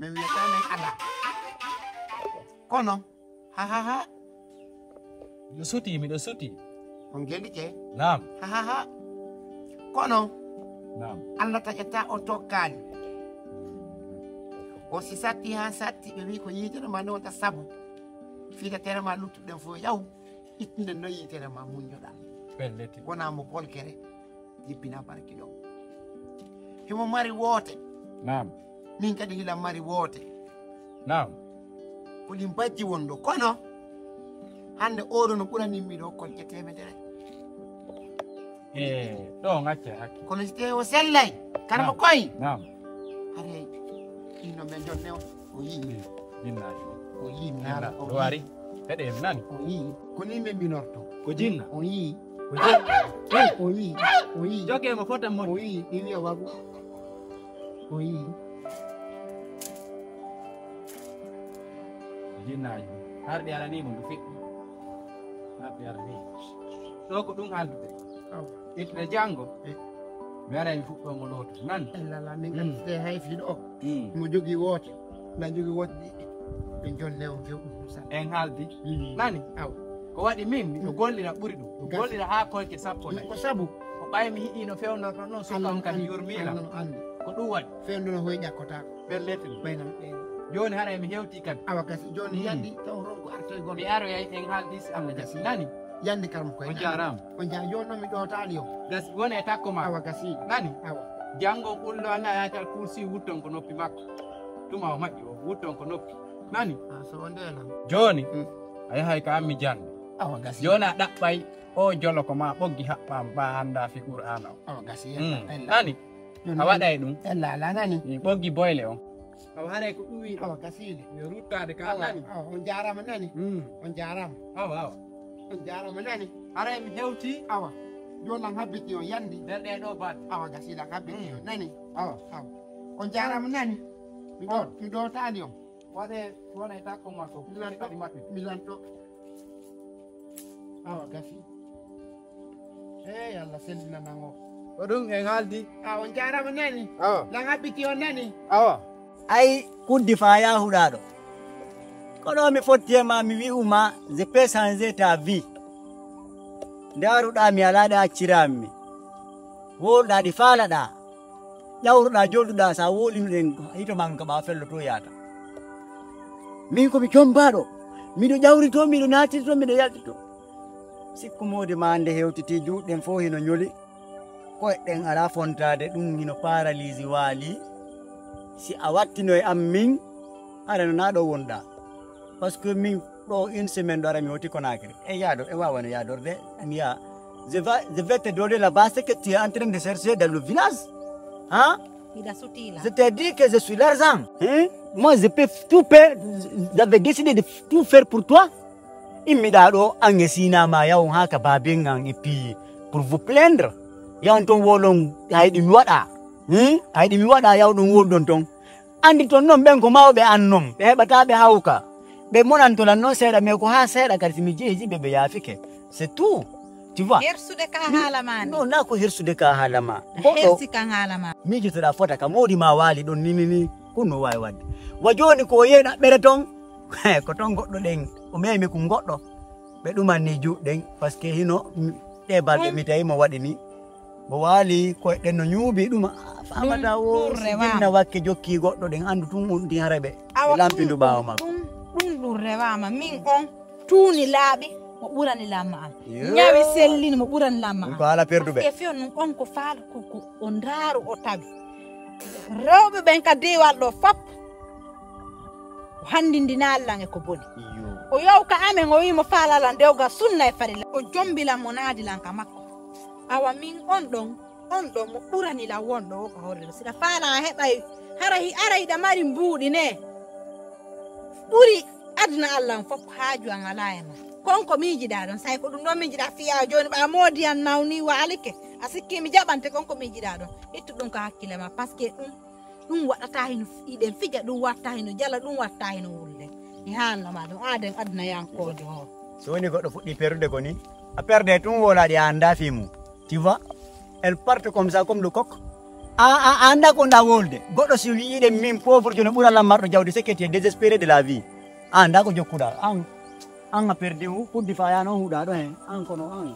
men wi'ata men ala kono ha Miɗo suti. on gelike Naam. ha kono Naam. Allah taƴata o tokkani o si satti ha satti ɓe wi ko yitere ma nowta sabu fiidatere ma luttuɗen fof yaw ittude no yitere ma muñoɗa Belleti. wona mo bolkere jippina barki ɗo himo mari woote Naam. min kadi hilam mari woote Naam. ko ɗin bajji wonɗo kono hande oɗo no ɓuraninmi ɗo kolƴe temedere Ɗo ngacce hakki. kono si tawi o sellay karmo koye Naam. hare ɗinno men jonne o yii Jinnaji. o yii mi Nala. haala Ɗo wari. Heɗe em nani. o yii ko ni min mbinorto Ko jinna. o yii Ko jinna. o yii Joge mo fota mo. o yii ɗi wiya wagu o yii Jinnaji. Harɗi arani mo ndu fiɗɗi. Harɗi arani. Ɗo ko ɗum haldude. Ittude janngo. Mi waray mi fuɗɗomo lotu. Nani. lala min kadi so tawi hay fiiɗo o mo jogii woote na jogii woote ɗiɗɗi ɓe jonne on fewɗum sa En haaldi. Nani. aw Ko waɗi min miɗo gollira ɓuri ɗum. Miɗo gollira haa koyke sappo nayi. ko sabu Ko ɓaymi hiɗi no fewnorto noon suka on kadi yurmila. annono anndi Ko ɗum waɗi. fewndo no hoye ƴakkotako Belleti. ɓaynan ɓeyn Joni haray mi hewti kadi. awa gasi joni yandi taw ronko artoye Mi goɗɗo aroyay en haaldis Allah gasi. Nani. yandi karmo koye On jarama. on jaa joni noon mi ɗotaali o Gasi woni e takko ma. awa gasi Nani. awa Janngo ɓullo annayatal kursi wutton ko noppi makko. Tuma o maƴƴi o wutton ko noppi. Nani. so o ndenan Joni. A yahay ko ammi janngo. awa gasi Joni a ɗaɓɓay o jolo ko ma ɓoggi haɓɓama ba hannda fi Qur'ana o. awa gasi Nani. A waɗay ɗum. ella ala nani Ɓoggi boyle on. Awa haray ko ɗuwi awa gasile yo ruttade ka nani. awa on jarama nani on jarama Awa. on jarama nani Haray mi hewti awa joni an habbiti on yandi nder ɗe ɗo balɗe. awa gasila habbiti on nani awa on jarama nani mi ɗotali on Waɗe wona e takko makko. Kadi maɓɓe. milanto awa gasi Allah sellinanan o Ko ɗum en haaldi. on jarama nani Awa. lan habbiti on nani Awa. Ai kuddi fa yahuɗaɗo kono mi fottiyema mi wi'uma je peux changer ta vie ndaruɗa mi alaɗa accirami woɗɗa ɗi faalaɗa ƴawruɗa joɗuɗa sa woɗinuɗen hito man ka ɓa fello to yata min komi combaɗo miɗo ƴawrito miɗo natirto miɗo yaltito sikku mode ma nde hewtiti juɗɗen fo hino ñoli koyeɗen ala fontade ɗum hino paralyse waali si a wattino e am min ara no naɗo wonɗa par ce que min ɗo une semaine ɗo ara mi hoti conakry e yaado e wawano yadorde mi ya je vais te donner la base que tu es en train de chercher dans le village hein je t'ai dit que je suis l'argent hein moi je peux tout faire j'avais décidé de tout faire pour toi immiɗa ɗo an e sinama yaw ha ka babin an et puis pour vous plaindre yawan ton wolon hayɗi mi waɗa hayɗi mi waɗa yaw ɗum woɗɗon ton andi ton noon ɓen ko mawɓe an noon ɓe heɓata ɓe hawka ɓe monantolan noon seeɗa mais ko ha seeɗa kadi somi jeeji ɓe yaafike c'est tout tu vois hersude ka haalama non na ko hersude ka haalama hersi kan haalama mijotoɗa fota ka mawɗi ma waali ɗon ninini ko no wawi wadde wa joni ko yeeɗa ɓere ton ko ton goɗɗo ɗen o memi ko goɗɗo ɓe ɗumanni juɗɗen par ce que hino ɗe balɗe mi tawi mo waɗi ni mo waali koyeɗen no ñuubi ɗum famata o jinna wakke jokki goɗɗo ɗen andu tun unti hara ɓe lampindu ɓawa makko ɗum ɗum rewama min on tuuni laaɓi mo ɓurani lamma am ñawi sellini mo ɓurani lamma am ko haala perduɓe e fiyon nun on ko faala ko o ndaaru o tawi rewɓe ɓen ka diwal ɗo fop o handindina Allah e ko boni o yaw ka amen o wimo faalalan dewga sunna e farilla o jombilan mo naadilan ka makko awa min on ɗon mo ɓuranila wonɗo o ko horrelo siɗa faala heɓay ara hiɗa mari mbuuɗi ne ɓuri aduna Allah fof haaju an ala e ma konko miijiɗa ɗon say ko ɗum ɗon miijiɗa fiya joni ɓa moodi an nawni waalike a sikki mi jaɓante konko miijiɗa ɗon ittu ɗum ko hakkille ma par ce que ɗum waɗata hino iɗen fija ɗum watta hino jala ɗum watta hino wulle mi haalnoma ɗum aden aduna yankode o so woni goɗɗo fuɗɗi perdude ko ni a perde tun wolaɗi a anda fimu tu vois elle parte comme ça comme le coq anda ko nda wolde goɗɗo si wiide min pauvre jono ɓura lammarɗo jawdi sekketi désespéré de la vie anda ko jokkuɗa an a perdi kuddi fa yano huuɗa ɗo hen an kono an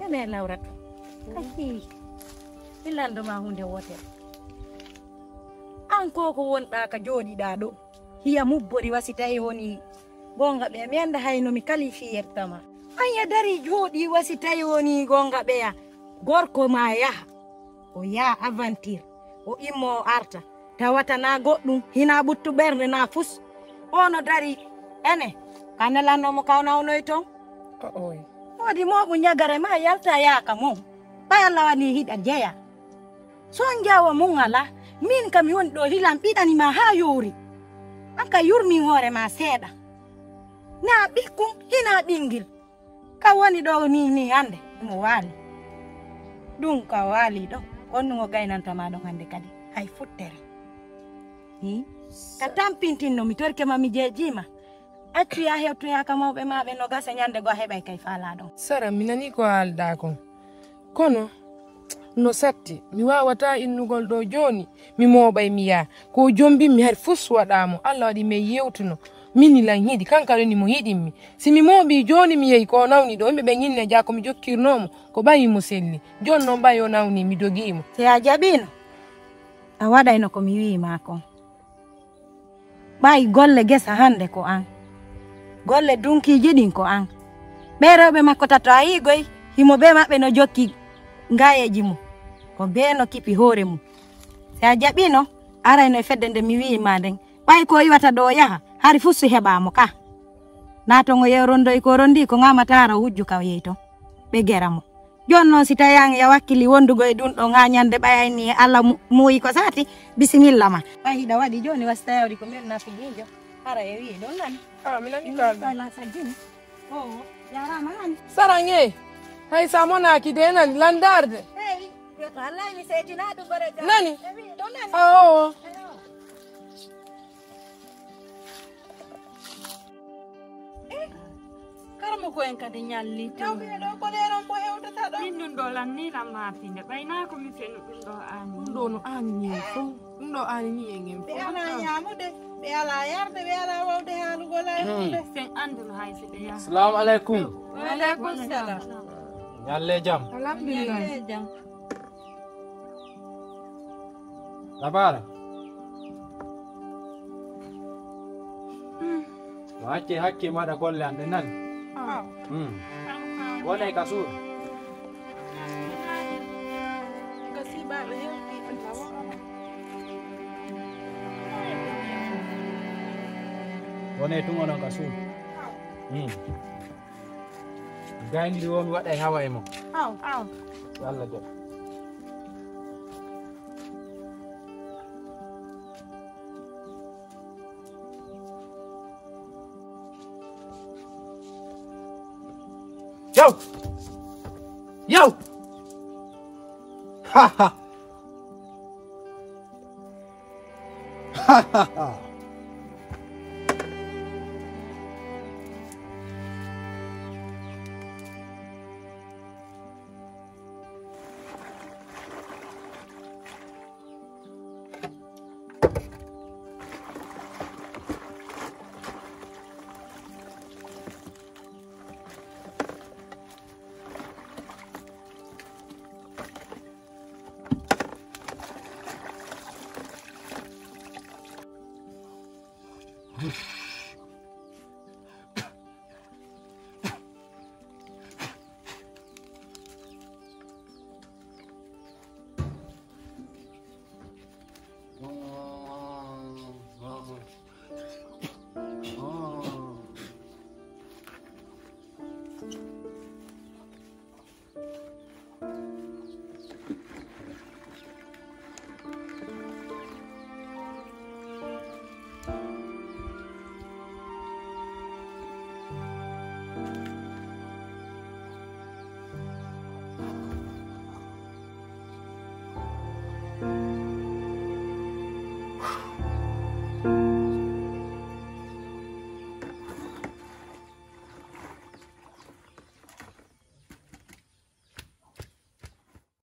ene lawrat ahi ilandoma hunde wotere an ko wonɗa ka jooɗiɗa ɗo hiya mubbori wasi tawi woni gonga ɓeya mi anda hayno mi qualifiértama anya dari jooɗi wasi tawi woni gonga ɓeya gorko ma yaha o yaha aventure o immo o arta tawata na goɗɗum hina ɓuttu ɓernde na fus ono dari ene kanelannomo kawnawnoy ton wodi moɓu ñagare ma yalta yaaka mum ɓay Allah wani hiɗa jeeya son jawa mum ala min kam woni ɗo hilam ɓiɗanima ha yoori an ka yurmi hoore ma seeɗa na ɓikkum hina ɓingil ka woni ɗo ni hande mo waali ɗum ka waali ɗo honnugo gaynantama ɗon hande kadi hay futtere ka tampintinno mi torkema mi jeejima accu ya hewtoyaka mawɓe maɓe no gasa ñande go heɓay kay faala ɗon sara mi nani ko haalɗa kon kono no satti mi wawata innugol ɗo joni mi moɓay mi yaha ko jombinmi hari fus waɗamo Allah waɗi mi yewtuno minilan hiɗi kanka ɗoni mo hiɗinmi si mi mooɓi joni mi yehi ko nawni ɗo yimɓe ɓe ñinne ja ko mi jokkirnomo ko ɓayimo selli joni noon ɓayi o nawni mi dogiimo te a jaɓino a waɗayno komi wiima kon ɓayi golle gesa hande ko an golle dunkiji ɗin ko an ɓe rewɓe makko tato a yigoy himo be maɓɓe no jokki ngayeji mum ko be no kipi hoore mum si a jaɓino arayno e fedde nde mi wiima nden ɓay ko yiwata ɗo yaha hari fusu heɓamo ka naton o yewrondoy ko rondi ko ngamatara hujju ka yeyi ton ɓe gera mo joni noon si tawi an ya wakkili wondugo e ɗum ɗo ha ñande ɓayayni Allah muuyi ko sati bisimilla ma ɓay hiɗa waɗi joni wasi tawdi ko mbiɗa nafijijo ara e wi ɗon nani mi nani kalɗa sajjini o jarama nani sarange hay sa monaki de nani landarde eyi yoto Allah mi seetina ɗum gore nani ɗon nani o karmo ko en kadi ñalli tawɓe ɗo ko leron ko hewtata ɗo min ɗum ɗo lanniram mafinde ɓayna ko mi fenu ɗum ɗo ani ɗum ɗo no anni fo ɗum ɗo ani ni e ngem ɓe ala ñamude ɓe ala yarde ɓe ala wawde haalugo layde sen anduno hay so ɓe yaha Assalamu alaikum. waleykum salam Nyalle jam. alhamdulillah jam Labara. Wacce hakke maɗa golle ande nan. Wonay ka suur. gasibaɓe hewti Wonay tungo non ka suur. Gayndi won waɗay hawa e mo. aw Allah jam. Yo! Yo! Ha ha! Ha ha ha! Good.